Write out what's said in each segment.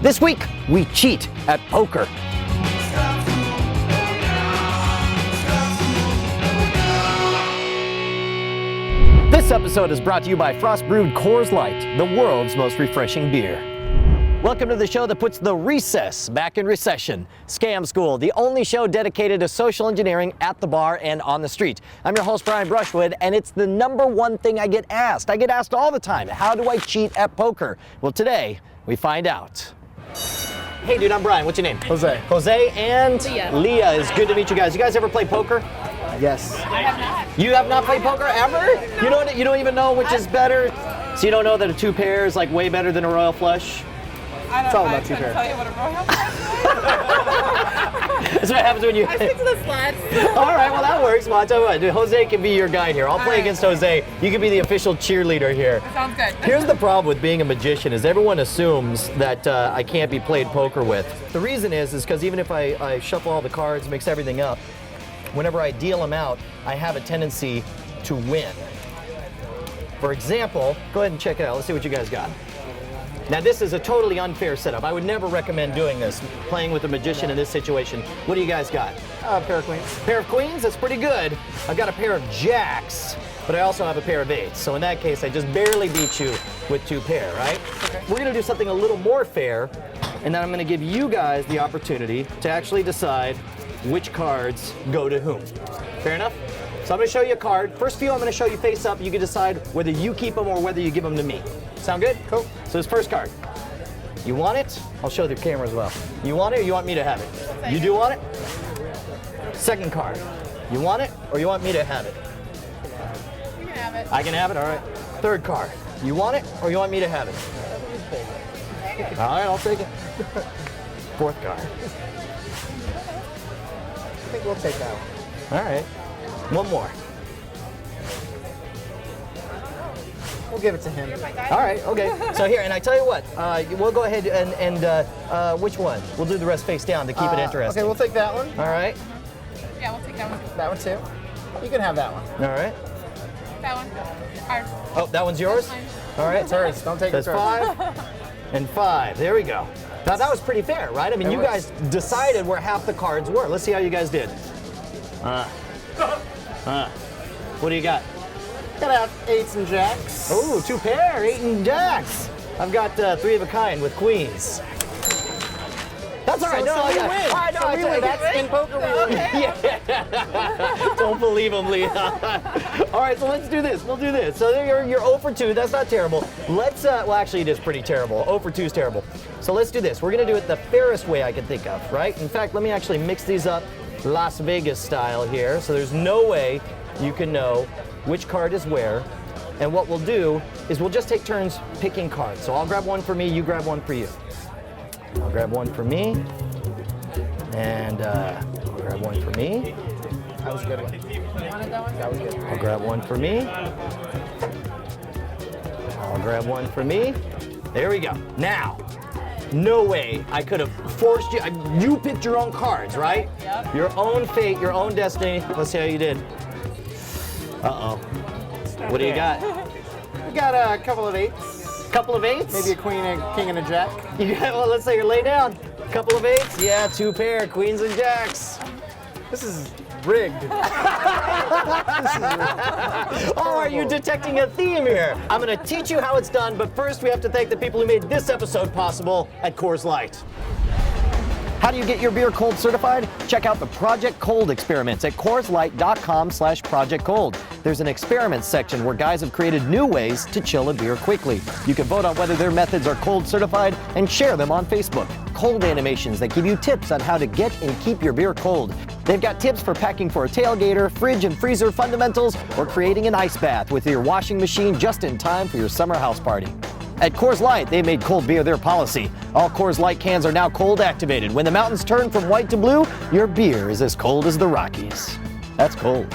This week, we cheat at poker. This episode is brought to you by Frost Brewed Coors Light, the world's most refreshing beer. Welcome to the show that puts the recess back in recession. Scam School, the only show dedicated to social engineering at the bar and on the street. I'm your host, Brian Brushwood, and it's the number one thing I get asked. I get asked all the time, how do I cheat at poker? Well, today, we find out. Hey dude, I'm Brian. What's your name? Jose. Jose and Leah. Leah. Is good to meet you guys. You guys ever play poker? Yes. I have not. You have not played poker ever? You don't even know which is better? So you don't know that a two pair is like way better than a royal flush? I don't all know. about I two couldn't pair. tell you what a royal flush That's what happens when you... I stick to the sleds. All right, well that works. Well, I'll tell you what, dude, Jose can be your guide here. I'll play right. against Jose. You can be the official cheerleader here. Sounds good. Here's the problem with being a magician is everyone assumes that I can't be played poker with. The reason is because even if I shuffle all the cards, mix everything up, whenever I deal them out, I have a tendency to win. For example, go ahead and check it out. Let's see what you guys got. Now this is a totally unfair setup. I would never recommend doing this, playing with a magician in this situation. What do you guys got? Pair of queens. Pair of queens, that's pretty good. I've got a pair of jacks, but I also have a pair of eights. So in that case, I just barely beat you with two pair, right? Okay. We're gonna do something a little more fair, and then I'm gonna give you guys the opportunity to actually decide which cards go to whom. Fair enough? So I'm gonna show you a card. First few I'm gonna show you face up. You can decide whether you keep them or whether you give them to me. Sound good? Cool. So this first card. You want it? I'll show the camera as well. You want it or you want me to have it? You do want it? Second card. You want it or you want me to have it? You can have it. I can have it? All right. Third card. You want it or you want me to have it? All right, I'll take it. Fourth card. I think we'll take that one. All right. One more. We'll give it to him. All right, okay. So here, and I tell you what, we'll go ahead and which one? We'll do the rest face down to keep it interesting. Okay, we'll take that one. All right, Yeah, we'll take that one. That one too. You can have that one. all right. That one. Ours. Oh, that one's yours? Mine. All right. It's hers. Don't take it. That's 5 and 5. There we go. Now that was pretty fair, right? I mean, It you was. guys decided where half the cards were. Let's see how you guys did. What do you got? Gotta have eights and jacks. Oh, two pair, 8 and jacks. I've got 3 of a kind with queens. That's all right. So we yeah. win. All right, no, So I we tell you, win. That's in poker we win. Yeah. Don't believe him, Leah. All right, so let's do this. We'll do this. So you're 0 for 2. That's not terrible. Let's, well, actually, it is pretty terrible. 0 for 2 is terrible. So let's do this. We're going to do it the fairest way I can think of, right? In fact, let me actually mix these up Las Vegas style here. So there's no way you can know which card is where. And what we'll do is we'll just take turns picking cards. So I'll grab one for me, you grab one for you. I'll grab one for me. And I'll grab one for me. That was a good one. You wanted that one? That was good. I'll grab one for me. I'll grab one for me. There we go. Now, no way I could have forced you. You picked your own cards, right? Yep. Your own fate, your own destiny. Let's see how you did. Uh-oh. What do you got? We got a couple of eights. Couple of eights? Maybe a queen, a king, and a jack. You got, well, let's say you're laid down. Couple of eights? Yeah, 2 pair, queens and jacks. This is rigged. Oh, are you detecting a theme here? I'm gonna teach you how it's done, but first we have to thank the people who made this episode possible at Coors Light. How do you get your beer cold certified? Check out the Project Cold experiments at CoorsLight.com/Project Cold. There's an experiments section where guys have created new ways to chill a beer quickly. You can vote on whether their methods are cold certified and share them on Facebook. Cold animations that give you tips on how to get and keep your beer cold. They've got tips for packing for a tailgater, fridge and freezer fundamentals, or creating an ice bath with your washing machine just in time for your summer house party. At Coors Light, they made cold beer their policy. All Coors Light cans are now cold activated. When the mountains turn from white to blue, your beer is as cold as the Rockies. That's cold.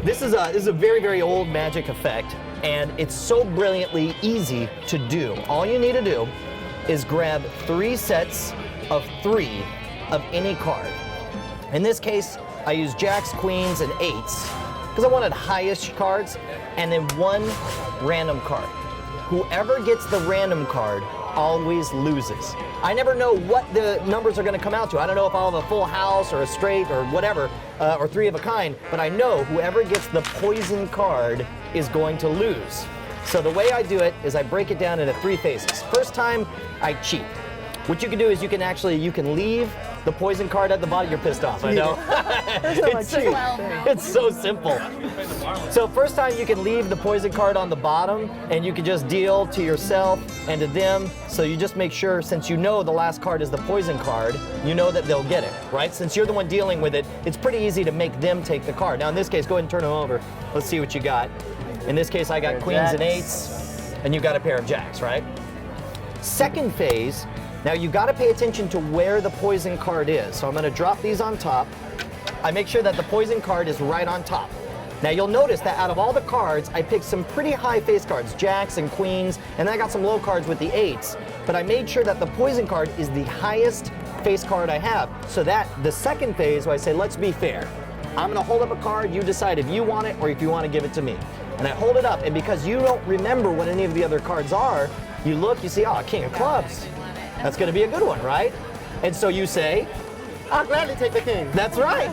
This is a very, very old magic effect, and it's so brilliantly easy to do. All you need to do is grab 3 sets of 3 of any card. In this case, I use jacks, queens, and eights. because I wanted highest cards, and then one random card. Whoever gets the random card always loses. I never know what the numbers are going to come out to. I don't know if I'll have a full house or a straight or whatever, or three of a kind, but I know whoever gets the poison card is going to lose. So the way I do it is I break it down into 3 phases. First time, I cheat. What you can do is you can leave the poison card at the bottom. You're pissed off, I know. It's so simple. So first time you can leave the poison card on the bottom, and you can just deal to yourself and to them. So you just make sure, since you know the last card is the poison card, you know that they'll get it, right? Since you're the one dealing with it, it's pretty easy to make them take the card. Now in this case, go ahead and turn them over. Let's see what you got. In this case, I got queens and eights, and you got a pair of jacks, right? Second phase, now you got to pay attention to where the poison card is. So I'm going to drop these on top. I make sure that the poison card is right on top. Now you'll notice that out of all the cards, I picked some pretty high face cards, jacks and queens, and then I got some low cards with the eights. But I made sure that the poison card is the highest face card I have. So that the second phase, where I say, let's be fair. I'm going to hold up a card, you decide if you want it or if you want to give it to me. And I hold it up, and because you don't remember what any of the other cards are, you look, you see, oh, King of Clubs. That's going to be a good one, right? And so you say, I'll gladly take the king. that's right.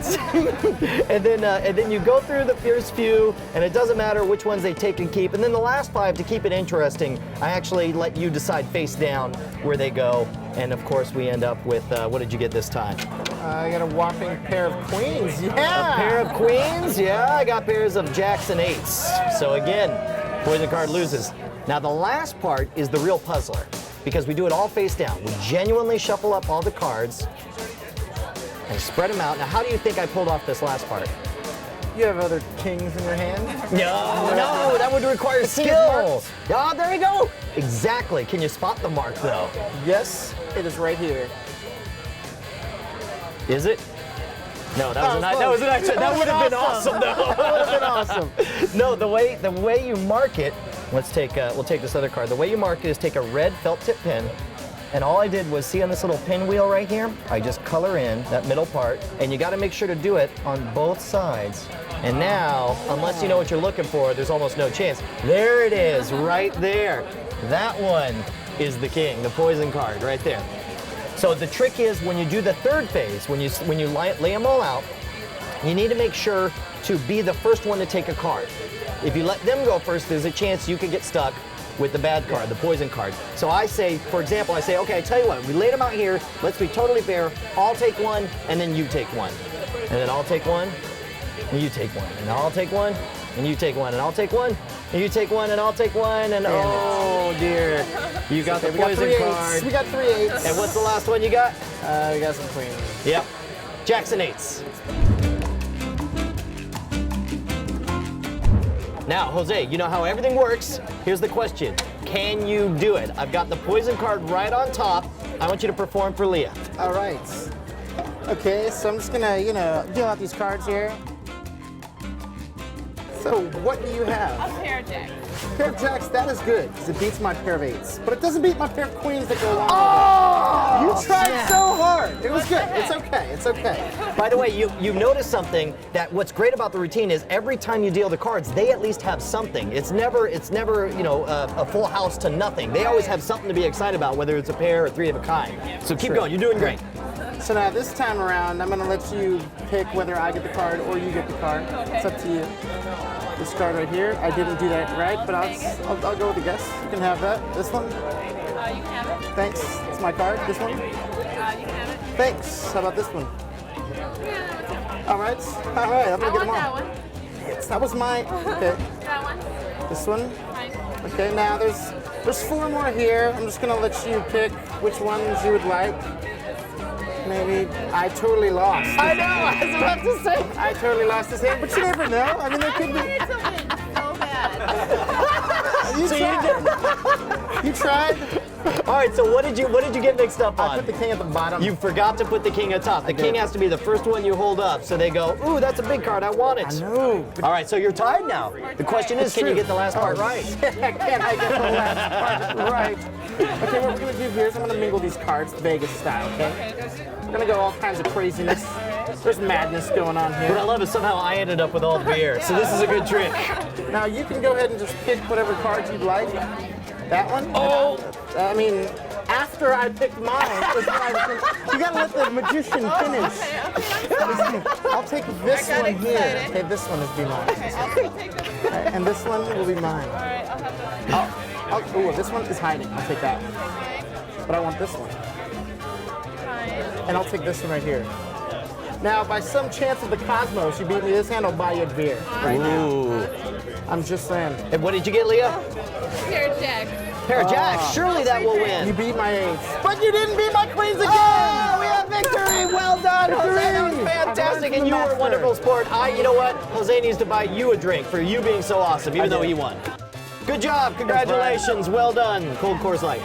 and then you go through the first few, and it doesn't matter which ones they take and keep. And then the last 5, to keep it interesting, I actually let you decide face down where they go. And of course, we end up with, what did you get this time? I got a whopping pair of queens. Yeah. A pair of queens? Yeah, I got pairs of jacks and eights. So again, poison card loses. Now the last part is the real puzzler, because we do it all face down. We genuinely shuffle up all the cards and spread them out. Now how do you think I pulled off this last part? You have other kings in your hand? No, that would require skill. Oh, there you go. Exactly. Can you spot the mark though? Yes, it is right here. Is it? No, that was an accident. That would have been awesome though. That would have been awesome. No, the way you mark it, we'll take this other card. The way you mark it is take a red felt tip pen, and all I did was, see on this little pinwheel right here, I just color in that middle part, and you got to make sure to do it on both sides. And now, unless you know what you're looking for, there's almost no chance. There it is, right there. That one is the king, the poison card right there. So the trick is, when you do the third phase, when you lay them all out, you need to make sure to be the first one to take a card. If you let them go first, there's a chance you could get stuck with the bad card, the poison card. So I say, for example, okay, I tell you what, we laid them out here, let's be totally fair, I'll take one, and then you take one. And then I'll take one, and you take one. And I'll take one, and you take one. And I'll take one, and you take one, and I'll take one, and oh dear. You got the poison card. We got 3 eights. And what's the last one you got? We got some queens. Yep. Jacks and eights. Now, Jose, you know how everything works. Here's the question. Can you do it? I've got the poison card right on top. I want you to perform for Leah. All right. Okay, so I'm just gonna, deal out these cards here. So, what do you have? A pair of jacks. Pair of jacks, that is good, because it beats my pair of eights. But it doesn't beat my pair of queens that go along with it. You tried so hard. It was good. It's okay. It's okay. By the way, you noticed something, that what's great about the routine is every time you deal the cards, they at least have something. It's never a full house to nothing. They always have something to be excited about, whether it's a pair or 3 of a kind. So keep going. You're doing great. So now this time around, I'm gonna let you pick whether I get the card or you get the card. Okay. It's up to you. This card right here, I didn't do that right, but I'll go with the guess. You can have that. This one. You can have it. Thanks. It's my card. This one. You can have it. Thanks. How about this one? Yeah, All right. All right. I'm I gonna get want them all. that one. Yes, that was mine. Okay. That one. This one. Fine. Okay. Now there's 4 more here. I'm just gonna let you pick which ones you would like. Maybe I totally lost. I know, I was about to say. I totally lost this hand, but you never know. I mean, there could I be. wanted to win so bad. You So tried. You tried. All right, so what did you get mixed up on? I put the king at the bottom. You forgot to put the king at top. The king has to be the first one you hold up. So they go, ooh, that's a big card, I want it. I know. All right, so you're tied now. The question is, can you get the last part right? Can I get the last part right? Okay, what we're gonna do here is I'm gonna mingle these cards Vegas style, okay? We're gonna go all kinds of craziness. There's madness going on What I here. love is somehow I ended up with all the beer, so this is a good trick. Now you can go ahead and just pick whatever cards you'd like. That one? Oh! I mean, after I picked mine, is when I was you gotta let the magician finish. I'll take this I got one here. excited. Okay, this one is be mine. Okay, I'll take this. All And this one will be mine. right, I'll have the. Ooh, this one is hiding. I'll take that one. Okay, But I want this one. fine. And I'll take this one right here. Now, by some chance of the cosmos, you beat me this hand, I'll buy you a beer. Right now. Ooh. I'm just saying. And what did you get, Leah? Here, Jack. Pair of jacks. Surely that will You win. beat my ace. But you didn't beat my queens again! Oh, we have victory! Well done, Jose. That was fantastic, and you were a wonderful sport. You know what? Jose needs to buy you a drink for you being so awesome, even though he won. Good job. Congratulations. Well done. Cold Coors Light.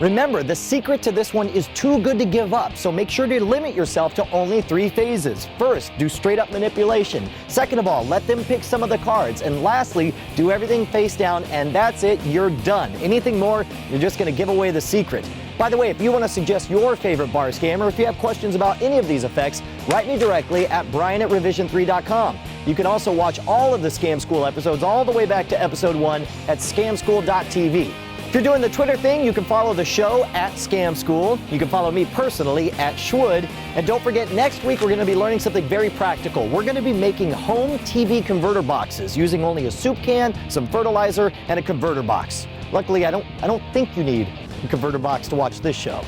Remember, the secret to this one is too good to give up, so make sure to limit yourself to only 3 phases. First, do straight up manipulation. Second of all, let them pick some of the cards. And lastly, do everything face down, and that's it, you're done. Anything more, you're just gonna give away the secret. By the way, if you want to suggest your favorite bar scam, or if you have questions about any of these effects, write me directly at brian@revision3.com. You can also watch all of the Scam School episodes all the way back to episode 1 at scamschool.tv. If you're doing the Twitter thing, you can follow the show at Scam School. You can follow me personally at Schwood. And don't forget, next week we're going to be learning something very practical. We're going to be making home TV converter boxes using only a soup can, some fertilizer, and a converter box. Luckily, I don't think you need a converter box to watch this show.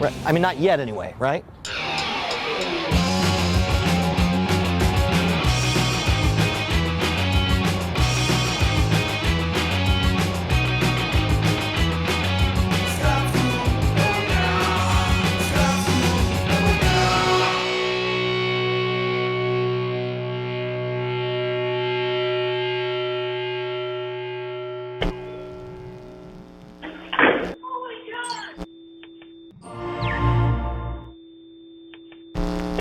Right. I mean, not yet anyway, right?